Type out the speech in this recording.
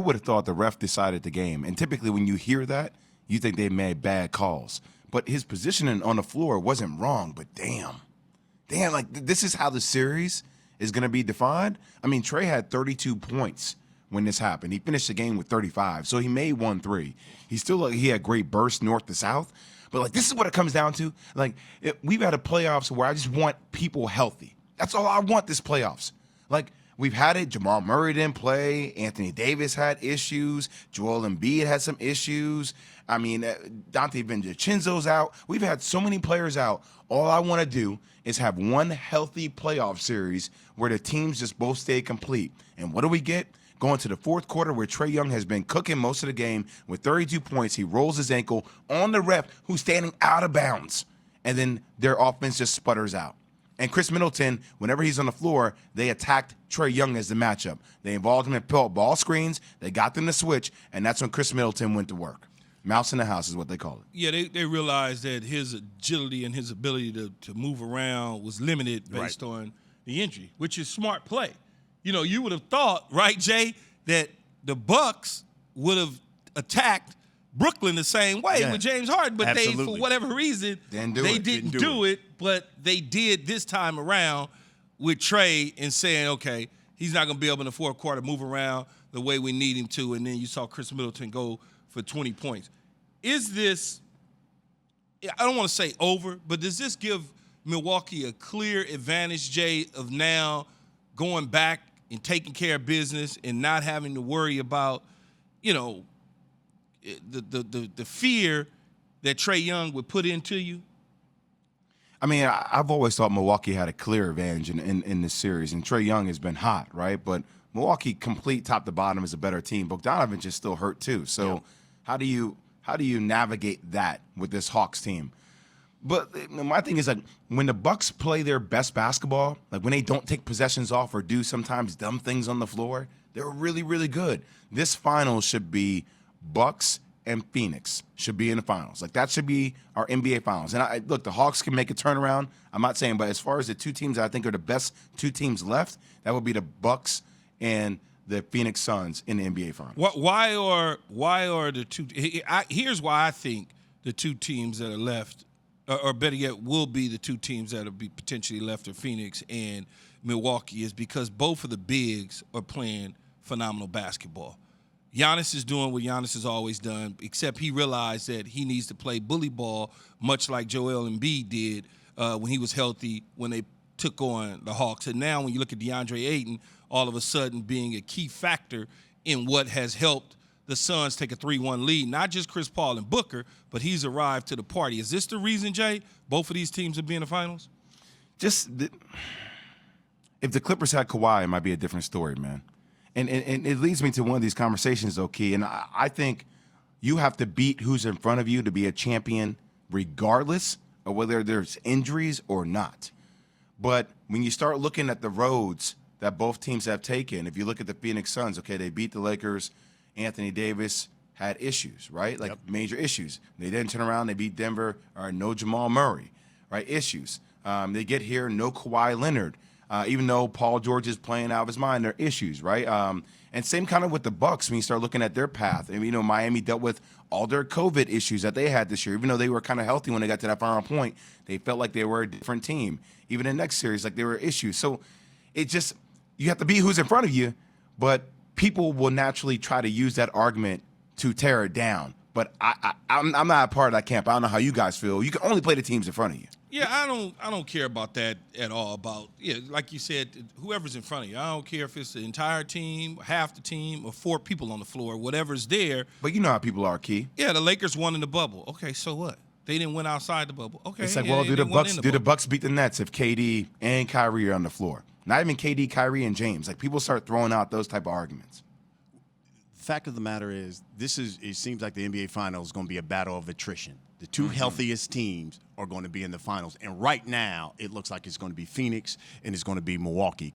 Who would have thought the ref decided the game? And typically when you hear that, you think they made bad calls. But his positioning on the floor wasn't wrong, but damn, like this is how the series is going to be defined. I mean, Trae had 32 points when this happened. He finished the game with 35, so he made 1 3. He had great bursts north to south. But, like, this is what it comes down to. Like, we've had a playoffs where I just want people healthy. That's all I want this playoffs. Like, we've had it. Jamal Murray didn't play. Anthony Davis had issues. Joel Embiid had some issues. I mean, Dante Vincenzo's out. We've had so many players out. All I want to do is have one healthy playoff series where the teams just both stay complete. And what do we get? Going to the fourth quarter where Trae Young has been cooking most of the game with 32 points. He rolls his ankle on the ref who's standing out of bounds. And then their offense just sputters out. And Chris Middleton, whenever he's on the floor, they attacked Trae Young as the matchup. They involved him in ball screens. They got them to switch. And that's when Chris Middleton went to work. Mouse in the house is what they call it. Yeah, they realized that his agility and his ability to move around was limited based on the injury, which is smart play. You know, you would have thought, right, Jay, that the Bucks would have attacked Brooklyn the same way with James Harden, but they, for whatever reason, didn't do it. But they did this time around with Trae and saying, okay, he's not going to be able in the fourth quarter move around the way we need him to, and then you saw Chris Middleton go for 20 points. Is this, I don't want to say over, but does this give Milwaukee a clear advantage, Jay, of now going back and taking care of business and not having to worry about, you know, the fear that Trae Young would put into you? I mean, I've always thought Milwaukee had a clear advantage in this series, and Trae Young has been hot, right? But Milwaukee, complete top to bottom, is a better team. Bogdanovich is still hurt too. So how do you navigate that with this Hawks team? But my thing is, like, when the Bucks play their best basketball, like when they don't take possessions off or do sometimes dumb things on the floor, they're really, really good. This finals should be Bucks and Phoenix should be in the finals. Like, that should be our NBA finals. And look, the Hawks can make a turnaround. I'm not saying, but as far as the two teams that I think are the best two teams left, that would be the Bucks and the Phoenix Suns in the NBA finals. Why are the two? Here's why I think the two teams that are left, or better yet, will be the two teams that will be potentially left are Phoenix and Milwaukee, is because both of the bigs are playing phenomenal basketball. Giannis is doing what Giannis has always done, except he realized that he needs to play bully ball, much like JWill Embiid did when he was healthy, when they took on the Hawks. And now when you look at DeAndre Ayton, all of a sudden being a key factor in what has helped the Suns take a 3-1 lead, not just Chris Paul and Booker, but he's arrived to the party. Is this the reason, Jay, both of these teams will be in the finals? If the Clippers had Kawhi, it might be a different story, man. And it leads me to one of these conversations, though, Key. And I think you have to beat who's in front of you to be a champion regardless of whether there's injuries or not. But when you start looking at the roads that both teams have taken, if you look at the Phoenix Suns, okay, they beat the Lakers. Anthony Davis had issues, right? Like major issues. They didn't turn around. They beat Denver. All right, no Jamal Murray, right? Issues. They get here, no Kawhi Leonard. Even though Paul George is playing out of his mind, there are issues, right? And same kind of with the Bucks when you start looking at their path. And, you know, Miami dealt with all their COVID issues that they had this year. Even though they were kind of healthy when they got to that final point, they felt like they were a different team. Even in the next series, like there were issues. So it just, you have to be who's in front of you, but people will naturally try to use that argument to tear it down. But I'm not a part of that camp. I don't know how you guys feel. You can only play the teams in front of you. Yeah, I don't care about that at all. Like you said, whoever's in front of you. I don't care if it's the entire team, half the team, or 4 people on the floor, whatever's there. But you know how people are, Key. Yeah, the Lakers won in the bubble. Okay, so what? They didn't win outside the bubble. Okay, it's like, well, do the Bucks beat the Nets if KD and Kyrie are on the floor? Not even KD, Kyrie, and James. Like, people start throwing out those type of arguments. Fact of the matter is, it seems like the NBA Finals is going to be a battle of attrition. The two healthiest teams are going to be in the finals. And right now, it looks like it's going to be Phoenix and it's going to be Milwaukee.